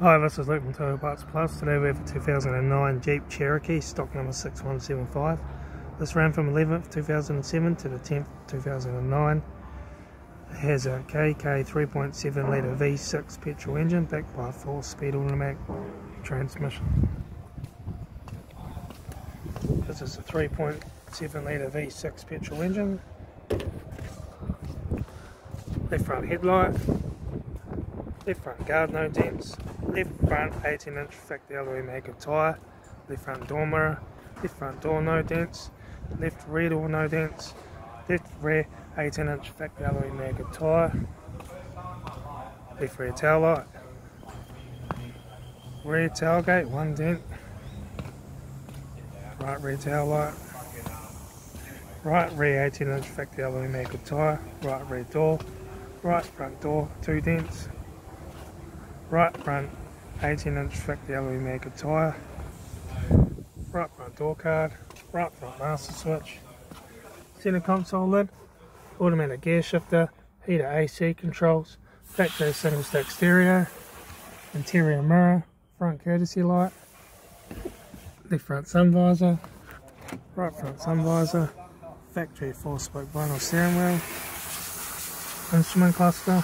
Hi, this is Luke from Total Parts Plus. Today we have a 2009 Jeep Cherokee, stock number 6175. This ran from 11th 2007 to the 10th 2009. It has a KK 3.7 litre V6 petrol engine backed by a 4-speed automatic transmission. This is a 3.7 litre V6 petrol engine. Left front headlight. Left front guard, no dents. Left front 18-inch factory alloy maggot tyre. Left front door mirror. Left front door, no dents. Left rear door, no dents. Left rear 18-inch factory alloy maggot tyre. Left rear taillight. Rear tailgate, 1 dent. Right rear taillight. Right rear 18-inch factory alloy maggot tyre. Right rear door. Right front door, 2 dents. Right front 18-inch factory alloy maggot tyre. Right front door card. Right front master switch. Centre console lid. Automatic gear shifter. Heater AC controls. Factory single stack stereo. Interior mirror. Front courtesy light. Left front sun visor. Right front sun visor. Factory 4-spoke vinyl steering wheel. Instrument cluster.